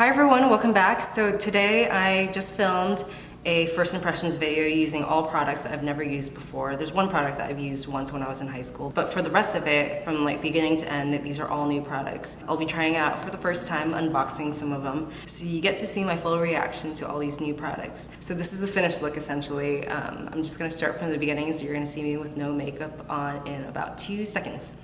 Hi everyone, welcome back. So today I just filmed a first impressions video using all products that I've never used before. There's one product that I've used once when I was in high school, but for the rest of it, from like beginning to end, these are all new products. I'll be trying out for the first time, unboxing some of them, so you get to see my full reaction to all these new products. So this is the finished look essentially. I'm just gonna start from the beginning, so you're gonna see me with no makeup on in about 2 seconds.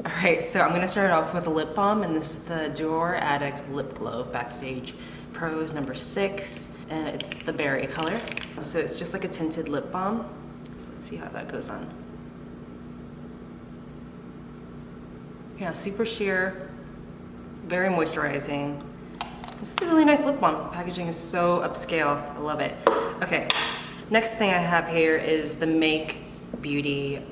Alright, so I'm gonna start off with a lip balm, and this is the Dior Addict Lip Glow Backstage Pros number 6, and it's the berry color. So it's just like a tinted lip balm. So let's see how that goes on. Yeah, super sheer, very moisturizing. This is a really nice lip balm. The packaging is so upscale. I love it. Okay, next thing I have here is the Make Beauty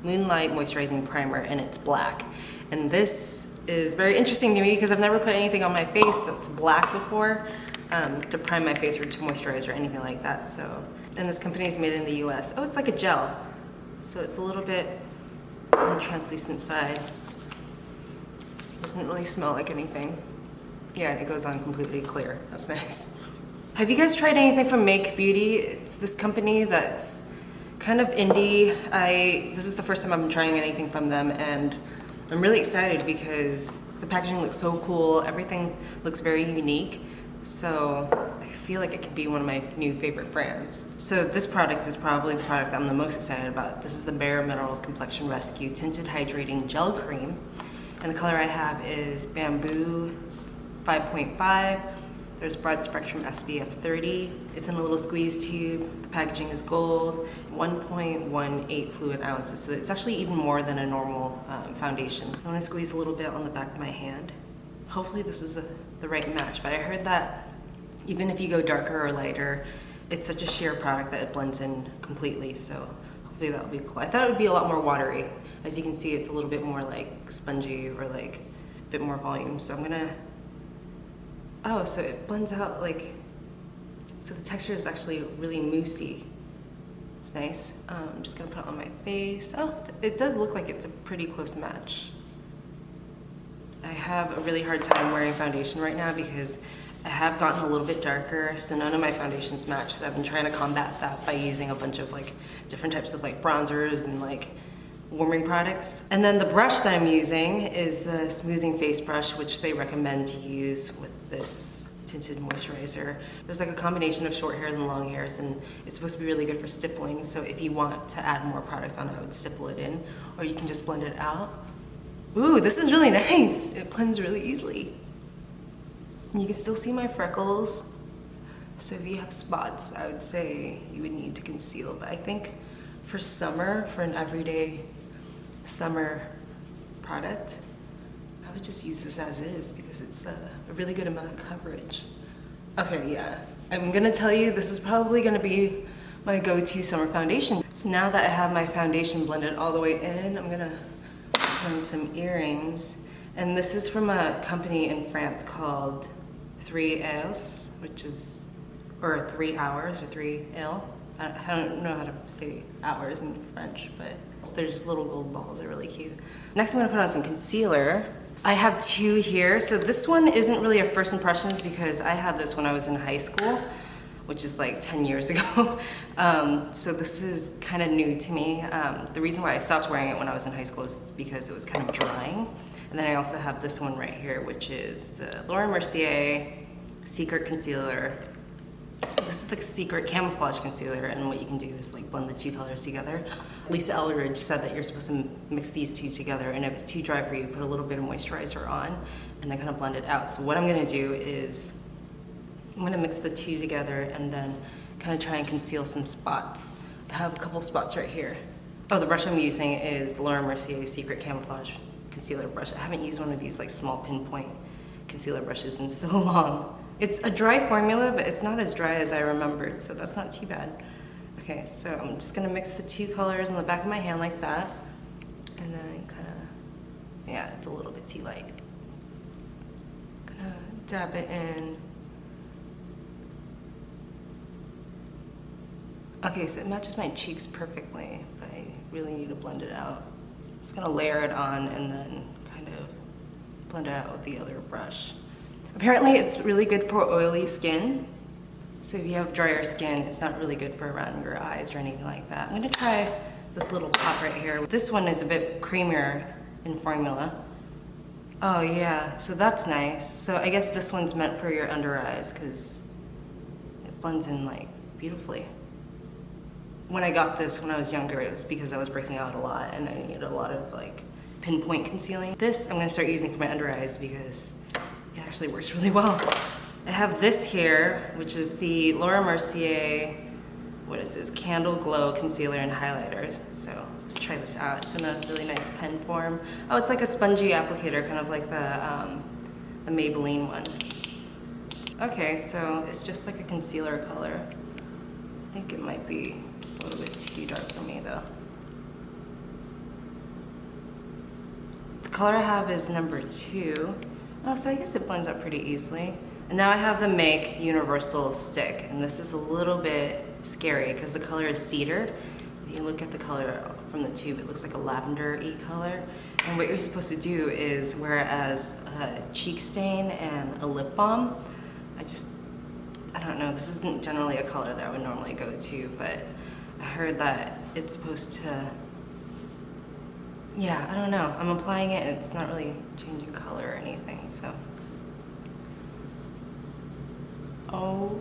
Moonlight Moisturizing Primer, and it's black. And this is very interesting to me because I've never put anything on my face that's black before to prime my face or to moisturize or anything like that. So, and this company is made in the US. Oh, it's like a gel. So it's a little bit on the translucent side. Doesn't really smell like anything. Yeah, it goes on completely clear. That's nice. Have you guys tried anything from Make Beauty? It's this company that's kind of indie. This is the first time I'm trying anything from them, and I'm really excited because the packaging looks so cool. Everything looks very unique. So I feel like it could be one of my new favorite brands. So this product is probably the product I'm the most excited about. This is the bareMinerals Complexion Rescue Tinted Hydrating Gel Cream. And the color I have is Bamboo 5.5. There's broad spectrum SPF 30. It's in a little squeeze tube. The packaging is gold, 1.18 fluid ounces. So it's actually even more than a normal foundation. I want to squeeze a little bit on the back of my hand. Hopefully this is the right match, but I heard that even if you go darker or lighter, it's such a sheer product that it blends in completely. So hopefully that'll be cool. I thought it would be a lot more watery. As you can see, it's a little bit more like spongy or like a bit more volume. So I'm gonna, oh, so it blends out like, so the texture is actually really moussey. It's nice. I'm just gonna put it on my face. Oh, it does look like it's a pretty close match. I have a really hard time wearing foundation right now because I have gotten a little bit darker, so none of my foundations match. So I've been trying to combat that by using a bunch of like different types of like bronzers and like warming products. And then the brush that I'm using is the smoothing face brush, which they recommend to use with this tinted moisturizer. There's like a combination of short hairs and long hairs, and it's supposed to be really good for stippling. So if you want to add more product on, I would stipple it in, or you can just blend it out. Ooh, this is really nice. It blends really easily. And you can still see my freckles. So if you have spots, I would say you would need to conceal, but I think for summer, for an everyday summer product, I would just use this as is because it's a really good amount of coverage. Okay, yeah, I'm gonna tell you this is probably gonna be my go-to summer foundation. So now that I have my foundation blended all the way in, I'm gonna put on some earrings. And this is from a company in France called 3 Heures, which is, or 3 hours, or 3 L. I don't know how to say hours in French, but they're just little gold balls. They're really cute. Next, I'm gonna put on some concealer. I have 2 here. So this one isn't really a first impressions because I had this when I was in high school, which is like 10 years ago. So this is kind of new to me. The reason why I stopped wearing it when I was in high school is because it was kind of drying. And then I also have this one right here, which is the Mercier Secret Concealer. So this is the Secret Camouflage Concealer, and what you can do is like blend the 2 colors together. Lisa Eldridge said that you're supposed to mix these 2 together, and if it's too dry for you, put a little bit of moisturizer on, and then kind of blend it out. So what I'm gonna do is, I'm gonna mix the 2 together and then kind of try and conceal some spots. I have a couple spots right here. Oh, the brush I'm using is Laura Mercier Secret Camouflage Concealer brush. I haven't used one of these like small pinpoint concealer brushes in so long. It's a dry formula, but it's not as dry as I remembered, so that's not too bad. Okay, so I'm just gonna mix the 2 colors on the back of my hand like that, and then kind of, yeah, it's a little bit too light. Gonna dab it in. Okay, so it matches my cheeks perfectly, but I really need to blend it out. Just gonna layer it on and then kind of blend it out with the other brush. Apparently it's really good for oily skin. So if you have drier skin, it's not really good for around your eyes or anything like that. I'm gonna try this little pot right here. This one is a bit creamier in formula. Oh yeah, so that's nice. So I guess this one's meant for your under eyes because it blends in like beautifully. When I got this when I was younger, it was because I was breaking out a lot and I needed a lot of like pinpoint concealing. This I'm gonna start using for my under eyes because it actually works really well. I have this here, which is the Laura Mercier, what is this, Candleglow Concealer and Highlighters. So let's try this out. It's in a really nice pen form. Oh, it's like a spongy applicator, kind of like the Maybelline one. Okay, so it's just like a concealer color. I think it might be a little bit too dark for me though. The color I have is number 2. Oh, so I guess it blends up pretty easily. And now I have the MAC Universal Stick, and this is a little bit scary because the color is cedar. If you look at the color from the tube, it looks like a lavender-y color. And what you're supposed to do is wear it as a cheek stain and a lip balm. I don't know, this isn't generally a color that I would normally go to, but I heard that it's supposed to, yeah, I don't know. I'm applying it and it's not really changing color or anything, so. Oh,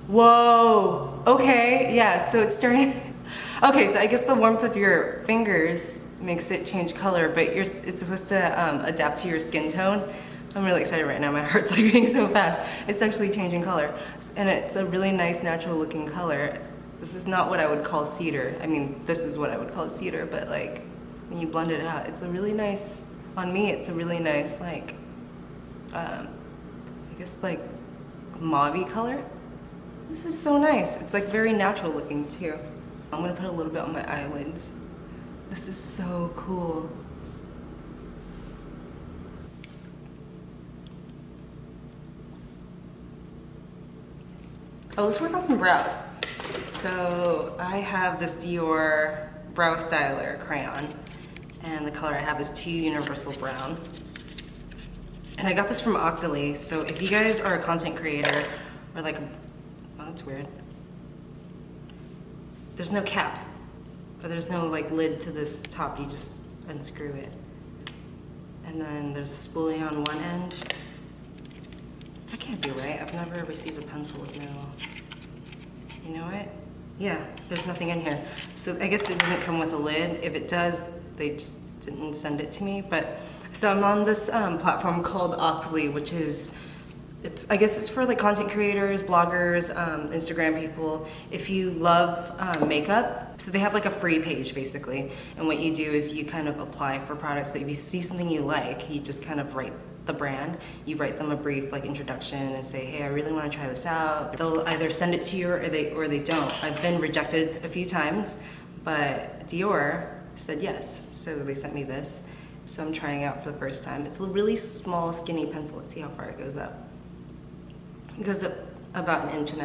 whoa, okay, yeah, so it's starting. Okay, so I guess the warmth of your fingers makes it change color, but it's supposed to adapt to your skin tone. I'm really excited right now, my heart's like beating so fast. It's actually changing color, and it's a really nice natural looking color. This is not what I would call cedar. I mean, this is what I would call cedar, but like, when you blend it out, it's a really nice, on me, it's a really nice, like, I guess like, mauve-y color. This is so nice. It's like very natural looking too. I'm gonna put a little bit on my eyelids. This is so cool. Oh, let's work on some brows. So I have this Dior Brow Styler crayon, and the color I have is 2 Universal Brown. And I got this from Octoly, so if you guys are a content creator, or like, oh that's weird. There's no cap, or there's no like lid to this top, you just unscrew it. And then there's a spoolie on one end. That can't be right, I've never received a pencil with no, you know what? Yeah, there's nothing in here. So I guess it doesn't come with a lid. If it does, they just didn't send it to me, but. So I'm on this platform called Octoly, which is, I guess it's for like content creators, bloggers, Instagram people. If you love makeup, so they have like a free page basically. And what you do is you kind of apply for products. So if you see something you like, you just kind of write the brand. You write them a brief like introduction and say, hey, I really want to try this out. They'll either send it to you or they don't. I've been rejected a few times, but Dior said yes. So they sent me this. So I'm trying out for the first time. It's a really small, skinny pencil. Let's see how far it goes up. It goes up about 1.5 inches.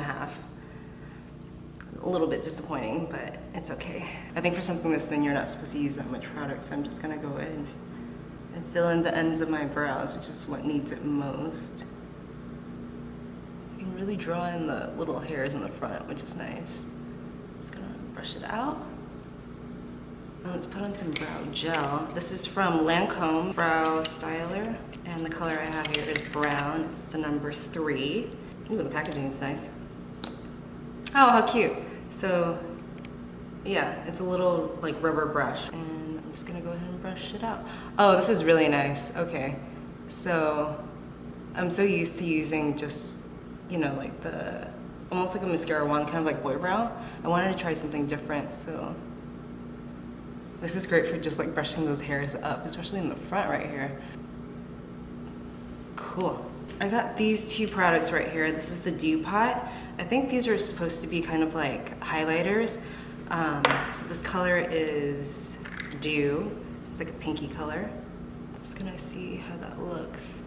A little bit disappointing, but it's okay. I think for something this thin, you're not supposed to use that much product, so I'm just gonna go in and fill in the ends of my brows, which is what needs it most. You can really draw in the little hairs in the front, which is nice. Just gonna brush it out. Let's put on some brow gel. This is from Lancome Brow Styler, and the color I have here is brown. It's the number 3. Ooh, the packaging is nice. Oh, how cute. So, yeah, it's a little like rubber brush, and I'm just gonna go ahead and brush it out. Oh, this is really nice. Okay, so I'm so used to using just, you know, like the, almost like a mascara wand, kind of like boy brow. I wanted to try something different, so. This is great for just like brushing those hairs up, especially in the front right here. Cool. I got these 2 products right here. This is the Dew Pot. I think these are supposed to be kind of like highlighters. So this color is Dew. It's like a pinky color. I'm just gonna see how that looks.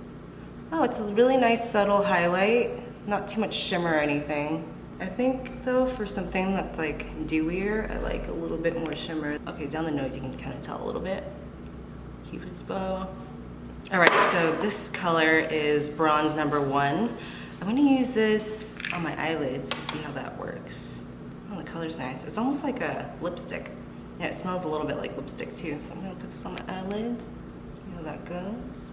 Oh, it's a really nice subtle highlight. Not too much shimmer or anything. I think though for something that's like dewier, I like a little bit more shimmer. Okay, down the nose you can kind of tell a little bit. Cupid's bow. All right, so this color is bronze number 1. I'm gonna use this on my eyelids and see how that works. Oh, the color's nice. It's almost like a lipstick. Yeah, it smells a little bit like lipstick too. So I'm gonna put this on my eyelids, see how that goes.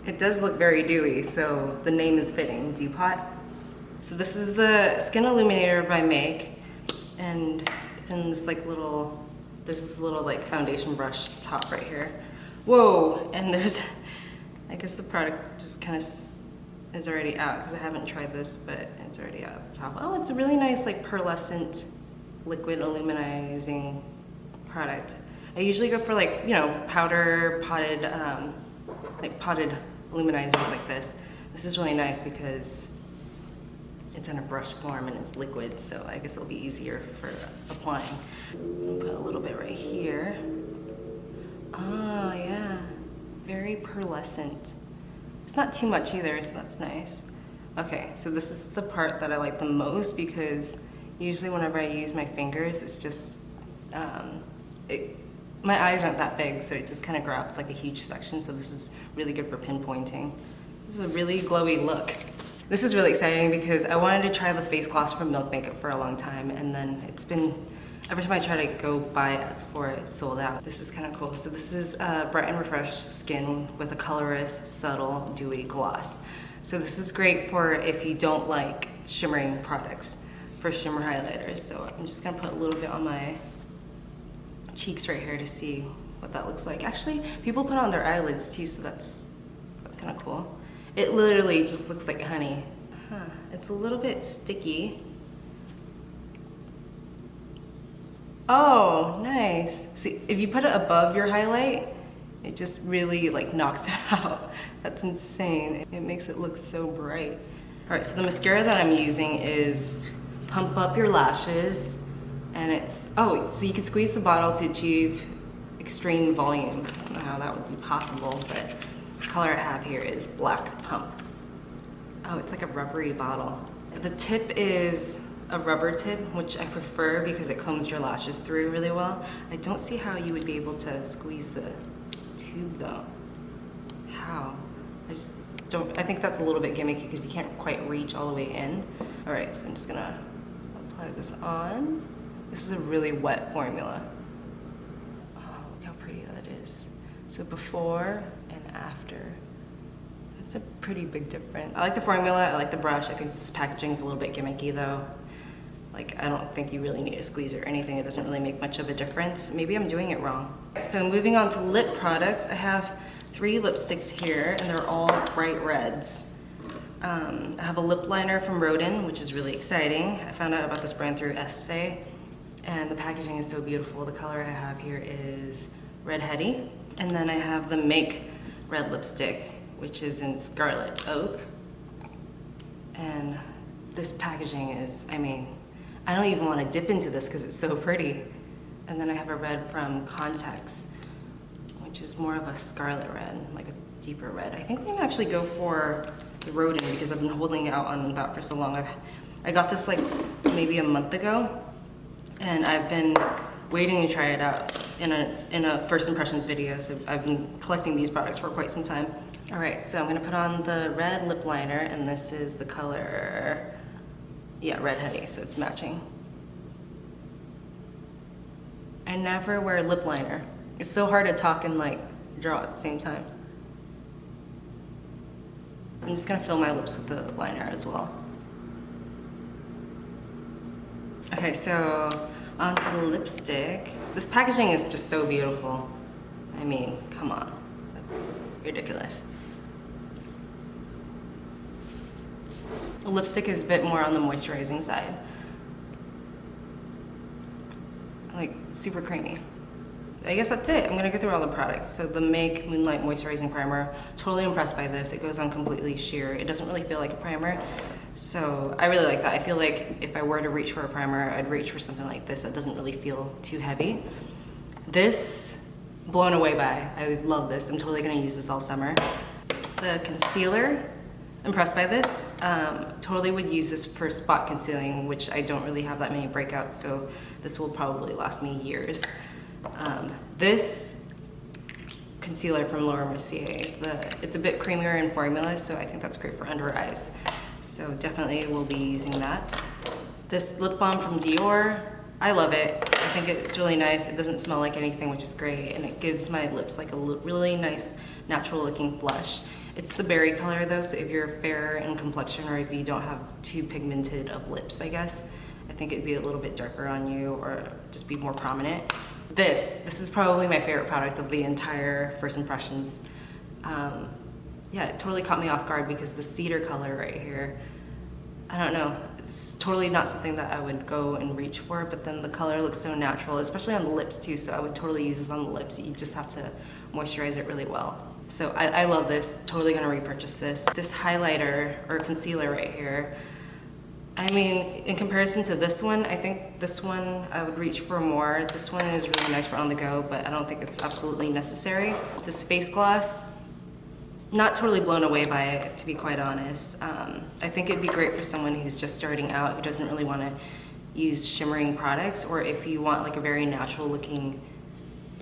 It does look very dewy, so the name is fitting, Dewpot. So this is the Skin Illuminator by Make, and it's in this like little, there's this little like foundation brush top right here. Whoa, and there's, I guess the product just kind of is already out because I haven't tried this, but it's already out at the top. Oh, it's a really nice like pearlescent liquid illuminizing product. I usually go for like, you know, powder potted, like potted illuminizers like this. This is really nice because it's in a brush form and it's liquid, so I guess it'll be easier for applying. I'll put a little bit right here. Oh yeah, very pearlescent. It's not too much either, so that's nice. Okay, so this is the part that I like the most because usually whenever I use my fingers, it's just, my eyes aren't that big, so it just kind of grabs like a huge section, so this is really good for pinpointing. This is a really glowy look. This is really exciting because I wanted to try the face gloss from Milk Makeup for a long time, and then it's been, every time I try to go buy it at Sephora, it's sold out. This is kind of cool. So this is Bright and Refreshed Skin with a colorless, subtle, dewy gloss. So this is great for if you don't like shimmering products, for shimmer highlighters. So I'm just gonna put a little bit on my cheeks right here to see what that looks like. Actually, people put on their eyelids too, so that's kind of cool. It literally just looks like honey. It's a little bit sticky. Oh, nice. See, if you put it above your highlight, it just really like knocks it out. That's insane. It makes it look so bright. All right, so the mascara that I'm using is Pump Up Your Lashes. And it's, oh, so you can squeeze the bottle to achieve extreme volume. I don't know how that would be possible, but the color I have here is Black Pump. Oh, it's like a rubbery bottle. The tip is a rubber tip, which I prefer because it combs your lashes through really well. I don't see how you would be able to squeeze the tube though. How? I just don't, I think that's a little bit gimmicky because you can't quite reach all the way in. All right, so I'm just gonna apply this on. This is a really wet formula. Oh, look how pretty that is. So before and after. That's a pretty big difference. I like the formula, I like the brush. I think this packaging is a little bit gimmicky though. Like, I don't think you really need a squeezer or anything. It doesn't really make much of a difference. Maybe I'm doing it wrong. So moving on to lip products, I have 3 lipsticks here and they're all bright reds. I have a lip liner from RODIN, which is really exciting. I found out about this brand through Estee. And the packaging is so beautiful. The color I have here is Red Heady. And then I have the Make red lipstick, which is in Scarlet Oak. And this packaging is, I mean, I don't even want to dip into this because it's so pretty. And then I have a red from Context, which is more of a scarlet red, like a deeper red. I think they actually go for the RODIN because I've been holding out on that for so long. I got this like maybe a month ago. And I've been waiting to try it out in a first impressions video, so I've been collecting these products for quite some time. All right, so I'm gonna put on the red lip liner, and this is the color, yeah, Red Heady, so it's matching. I never wear lip liner. It's so hard to talk and like draw at the same time. I'm just gonna fill my lips with the liner as well. Okay, so onto the lipstick. This packaging is just so beautiful. I mean, come on, that's ridiculous. The lipstick is a bit more on the moisturizing side. Like, super creamy. I guess that's it. I'm gonna go through all the products. So the Make Moonlight Moisturizing Primer, totally impressed by this. It goes on completely sheer. It doesn't really feel like a primer. So I really like that. I feel like if I were to reach for a primer, I'd reach for something like this that doesn't really feel too heavy. This, blown away by. I love this. I'm totally gonna use this all summer. The concealer, impressed by this. Totally would use this for spot concealing, which I don't really have that many breakouts, so this will probably last me years. This concealer from Laura Mercier. It's a bit creamier in formula, so I think that's great for under eyes. So definitely will be using that. This lip balm from Dior, I love it. I think it's really nice. It doesn't smell like anything, which is great, and it gives my lips like a really nice, natural looking flush. It's the berry color though, so if you're fair in complexion or if you don't have too pigmented of lips, I guess, I think it'd be a little bit darker on you or just be more prominent. This is probably my favorite product of the entire First Impressions. Yeah, it totally caught me off guard because the cedar color right here, I don't know, it's totally not something that I would go and reach for, but then the color looks so natural, especially on the lips too, so I would totally use this on the lips. You just have to moisturize it really well. So I love this, totally gonna repurchase this. This highlighter or concealer right here, I mean, in comparison to this one, I think this one I would reach for more. This one is really nice for on the go, but I don't think it's absolutely necessary. This face gloss, not totally blown away by it, to be quite honest. I think it'd be great for someone who's just starting out, who doesn't really want to use shimmering products, or if you want like a very natural looking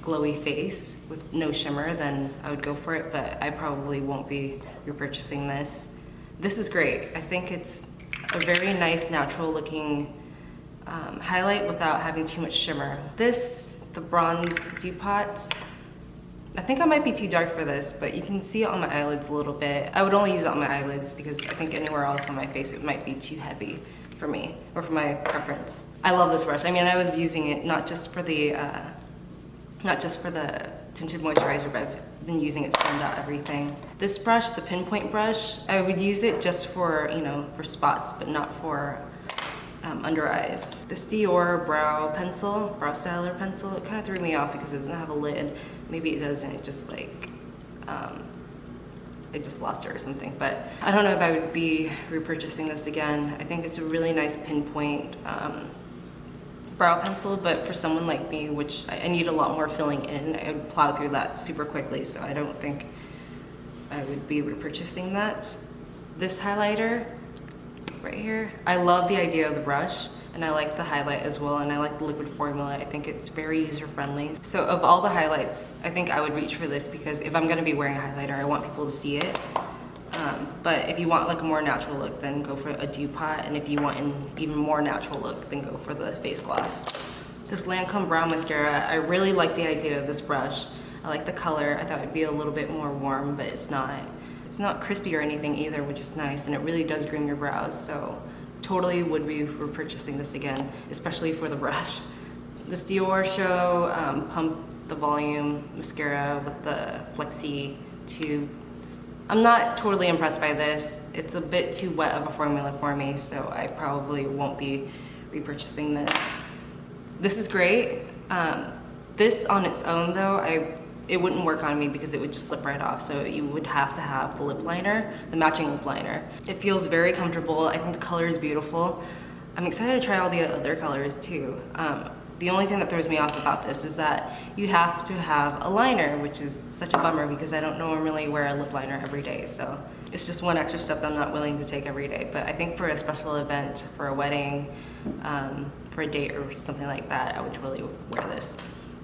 glowy face with no shimmer, then I would go for it, but I probably won't be repurchasing this. This is great. I think it's a very nice natural looking highlight without having too much shimmer. The bronze Depot, I think I might be too dark for this, but you can see it on my eyelids a little bit. I would only use it on my eyelids because I think anywhere else on my face it might be too heavy for me, or for my preference. I love this brush. I mean, I was using it not just for the tinted moisturizer, but I've been using it to blend out everything. This brush, the pinpoint brush, I would use it just for, you know, for spots, but not for under eyes. This Dior brow styler pencil, it kind of threw me off because it doesn't have a lid. Maybe it doesn't, it just like, it just lost it or something. But I don't know if I would be repurchasing this again. I think it's a really nice pinpoint brow pencil, but for someone like me, which I need a lot more filling in, I would plow through that super quickly, so I don't think I would be repurchasing that. This highlighter right here, I love the idea of the brush, and I like the highlight as well, and I like the liquid formula. I think it's very user-friendly. So of all the highlights, I think I would reach for this because if I'm gonna be wearing a highlighter, I want people to see it. But if you want like a more natural look, then go for a Depot, and if you want an even more natural look, then go for the face gloss. This Lancome Brow Mascara, I really like the idea of this brush. I like the color. I thought it'd be a little bit more warm, but it's not. It's not crispy or anything either, which is nice, and it really does groom your brows, so totally would be repurchasing this again, especially for the brush. This Dior Show Pump the Volume Mascara with the Flexi tube. I'm not totally impressed by this. It's a bit too wet of a formula for me, so I probably won't be repurchasing this. This is great. This on its own though, it wouldn't work on me because it would just slip right off, so you would have to have the lip liner, the matching lip liner. It feels very comfortable. I think the color is beautiful. I'm excited to try all the other colors too. The only thing that throws me off about this is that you have to have a liner, which is such a bummer because I don't normally wear a lip liner every day, so it's just one extra step that I'm not willing to take every day. But I think for a special event, for a wedding, for a date or something like that, I would totally wear this.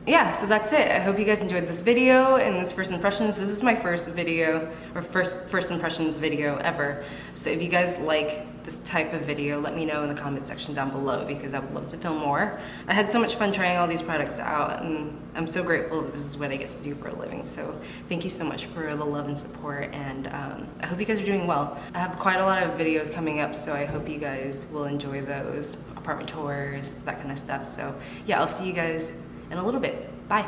Yeah, so that's it. I hope you guys enjoyed this video and this first impressions. This is my first video, or first impressions video ever. So if you guys like this type of video, let me know in the comment section down below because I would love to film more. I had so much fun trying all these products out, and I'm so grateful that this is what I get to do for a living. So thank you so much for the love and support, and I hope you guys are doing well. I have quite a lot of videos coming up, so I hope you guys will enjoy those, apartment tours, that kind of stuff. So yeah, I'll see you guys in a little bit. Bye.